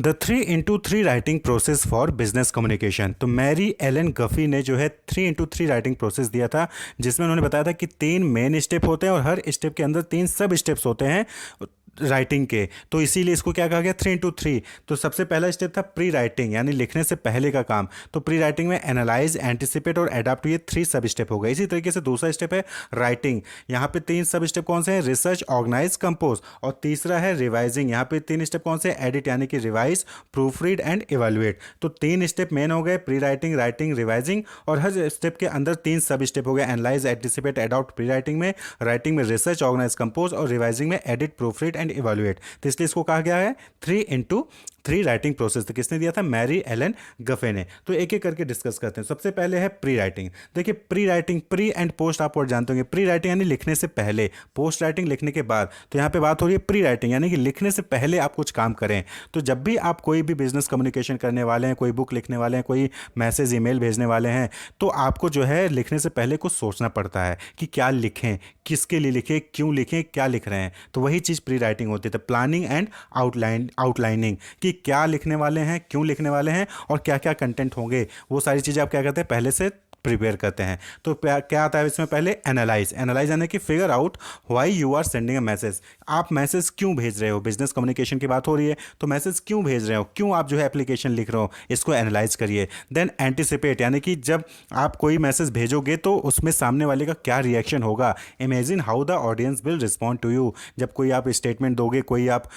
The 3x3 writing process for business communication. तो Mary Elon गफी ने जो है 3x3 राइटिंग प्रोसेस दिया था, जिसमें उन्होंने बताया था कि 3 मेन स्टेप होते हैं और हर स्टेप के अंदर 3 सब स्टेप्स होते हैं राइटिंग के। तो इसीलिए इसको क्या कहा गया 3x3। तो सबसे पहला स्टेप था प्री राइटिंग, यानी लिखने से पहले का काम। तो प्री राइटिंग में एनालाइज, एंटिसिपेट और एडाप्ट, ये 3 सब स्टेप हो गए। इसी तरीके से दूसरा स्टेप है राइटिंग। यहाँ पे 3 सब स्टेप कौन से हैं? Research, organise, compose. और तीसरा है रिवाइजिंग। यहाँ पे 3 स्टेप कौन से? एडिट, यानी कि revise, proof read and evaluate. तो 3 स्टेप मेन हो गए, प्री राइटिंग, राइटिंग, रिवाइजिंग। और हर स्टेप के अंदर 3 सब स्टेप हो गए, analyse, anticipate, adapt pre writing में, राइटिंग में रिसर्च, ऑर्गेनाइज, कंपोज और रिवाइजिंग में edit, proof read and evaluate. तो इसलिए इसको कहा गया है 3x3 राइटिंग प्रोसेस। तो किसने दिया था? मैरी एलन गफे ने। तो एक एक करके डिस्कस करते हैं। सबसे पहले है प्री राइटिंग। देखिए pre writing, pre and post आप वर्ड जानते होंगे। प्री राइटिंग यानी लिखने से पहले, पोस्ट राइटिंग लिखने के बाद। तो यहाँ पे बात हो रही है प्री राइटिंग, यानी कि लिखने से पहले आप कुछ काम करें। तो जब भी आप कोई भी बिजनेस कम्युनिकेशन करने वाले हैं, कोई बुक लिखने वाले हैं, कोई मैसेज ईमेल भेजने वाले हैं, तो आपको जो है लिखने से पहले कुछ सोचना पड़ता है कि क्या लिखें, किसके लिए लिखें, क्यों लिखें, क्या लिख रहे हैं। तो वही चीज़ प्री राइटिंग होती है। तो प्लानिंग एंड आउटलाइनिंग, कि क्या लिखने वाले हैं, क्यों लिखने वाले हैं और क्या क्या कंटेंट होंगे, वो सारी चीज़ें आप क्या करते हैं, पहले से प्रिपेयर करते हैं। तो क्या आता है इसमें? पहले एनालाइज। एनालाइज यानी कि figure out why you are sending a message. आप मैसेज क्यों भेज रहे हो? बिजनेस कम्युनिकेशन की बात हो रही है, तो मैसेज क्यों भेज रहे हो, क्यों आप जो है एप्लीकेशन लिख रहे हो, इसको एनालाइज करिए। देन एंटिसिपेट, यानी कि जब आप कोई मैसेज भेजोगे तो उसमें सामने वाले का क्या रिएक्शन होगा। Imagine how the audience will respond to you. जब कोई आप स्टेटमेंट दोगे, कोई आप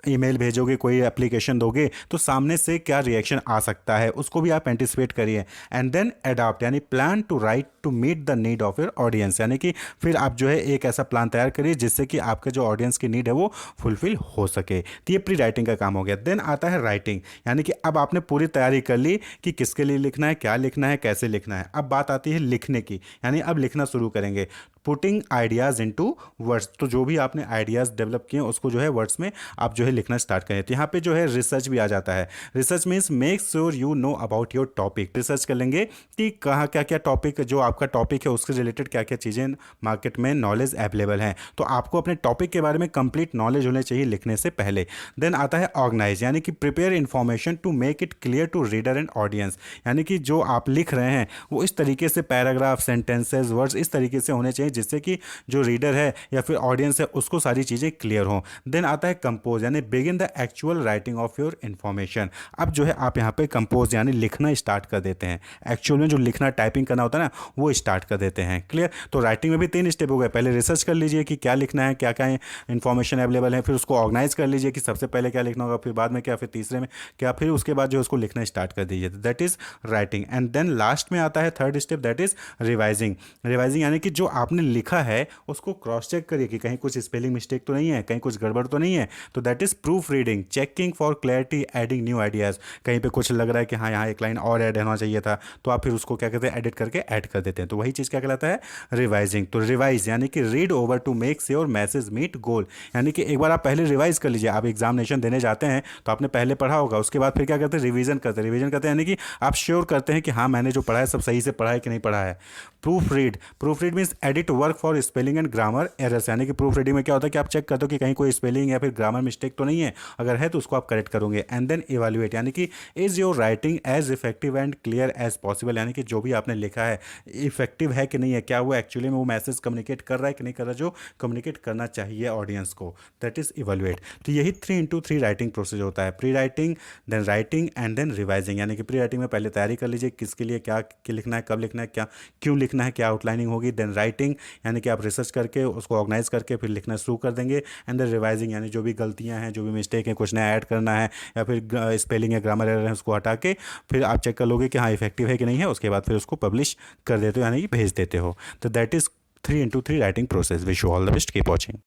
ईमेल भेजोगे, कोई एप्लीकेशन दोगे, तो सामने से क्या रिएक्शन आ सकता है, उसको भी आप एंटिसिपेट करिए। एंड देन अडॉप्ट, यानी plan to write to meet the need of your audience, यानी कि फिर आप जो है एक ऐसा प्लान तैयार करिए जिससे कि आपके जो ऑडियंस की नीड है वो फुलफिल हो सके। तो ये प्री राइटिंग का काम हो गया। देन आता है राइटिंग, यानी कि अब आपने पूरी तैयारी कर ली कि किसके लिए लिखना है, क्या लिखना है, कैसे लिखना है। अब बात आती है लिखने की, यानी अब लिखना शुरू करेंगे। Putting ideas into words. तो जो भी आपने आइडियाज़ डेवलप किए उसको जो है वर्ड्स में आप जो है लिखना स्टार्ट करें। तो यहाँ पे जो है रिसर्च भी आ जाता है। Research means make sure you know about your topic. Research कर लेंगे कि कहाँ क्या क्या टॉपिक, जो आपका टॉपिक है उसके रिलेटेड क्या क्या चीज़ें मार्केट में नॉलेज अवेलेबल हैं। तो आपको अपने टॉपिक के बारे में कंप्लीट नॉलेज होनी चाहिए लिखने से पहले। देन आता है ऑर्गेनाइज, यानी कि prepare information to make it clear to reader and audience, यानी कि जो आप लिख रहे हैं वो इस तरीके से पैराग्राफ, सेंटेंसेस, वर्ड्स इस तरीके से होने चाहिए जिससे कि जो रीडर है या फिर ऑडियंस है उसको सारी चीज़ें क्लियर हों। देन आता है कंपोज, यानी begin the actual writing of your information. अब जो है आप यहाँ पे कंपोज यानी लिखना स्टार्ट कर देते हैं। एक्चुअल में जो लिखना, टाइपिंग करना होता है ना, वो स्टार्ट कर देते हैं। क्लियर? तो राइटिंग में भी 3 स्टेप हो गए। पहले रिसर्च कर लीजिए कि क्या लिखना है, क्या क्या इन्फॉर्मेशन अवेलेबल है, फिर उसको ऑर्गेनाइज कर लीजिए कि सबसे पहले क्या लिखना होगा, फिर बाद में क्या, फिर तीसरे में क्या, फिर उसके बाद जो उसको लिखना स्टार्ट कर दीजिए। That is writing. And then last में आता है third step, that is revising. Revising यानी कि जो आपने लिखा है उसको क्रॉस चेक करिए कि कहीं कुछ स्पेलिंग मिस्टेक तो नहीं है, कहीं कुछ गड़बड़ तो नहीं है। तो that is proof reading, checking for clarity, adding new ideas. कहीं पे कुछ लग रहा है कि हाँ यहाँ एक लाइन और ऐड होना चाहिए था, तो आप फिर उसको क्या कहते हैं, एडिट करके ऐड कर देते हैं। तो वही चीज़ क्या कहलाता है, रिवाइजिंग। तो रिवाइज यानी कि read over to make sure message meet goal, यानी कि एक बार आप पहले रिवाइज कर लीजिए। आप एग्जामिनेशन देने जाते हैं तो आपने पहले पढ़ा होगा, उसके बाद फिर क्या करते हैं, रिवीजन करते हैं। रिवीजन करते हैं यानी कि आप श्योर करते हैं कि हाँ मैंने जो पढ़ा है सब सही से पढ़ा है कि नहीं पढ़ा है। Proof read, proof read means edit work for spelling and grammar errors, यानी कि प्रूफ रीडिंग में क्या होता है कि आप चेक करते हो कि कहीं कोई स्पेलिंग या फिर ग्रामर मिस्टेक तो नहीं है, अगर है तो उसको आप करेक्ट करोगे। एंड देन इवैल्यूएट, यानी कि is your writing as effective and clear as possible, यानी कि जो भी आपने लिखा है इफेक्टिव है कि नहीं है, क्या वो एक्चुअली में वो मैसेज कम्युनिकेट कर रहा है कि नहीं कर रहा जो कम्युनिकेट करना चाहिए ऑडियंस को। That is evaluate. तो यही 3x3 राइटिंग प्रोसेस होता है, pre writing, then writing and then revising. यानी कि प्री राइटिंग में पहले तैयारी कर लीजिए किसके लिए क्या लिखना है, कब लिखना है, क्या क्यों लिखना है, क्या आउटलाइनिंग होगी। देन राइटिंग यानी कि आप रिसर्च करके उसको ऑर्गेनाइज करके फिर लिखना शुरू कर देंगे। एंड देन रिवाइजिंग यानी जो भी गलतियां हैं, जो भी मिस्टेक है, कुछ नया ऐड करना है या फिर स्पेलिंग या ग्रामर एरर है उसको हटा के फिर आप चेक कर लोगे कि हाँ इफेक्टिव है कि नहीं है। उसके बाद फिर उसको पब्लिश कर देते हो यानी कि भेज देते हो। तो that is 3x3 writing process. Wish you all the best, keep watching.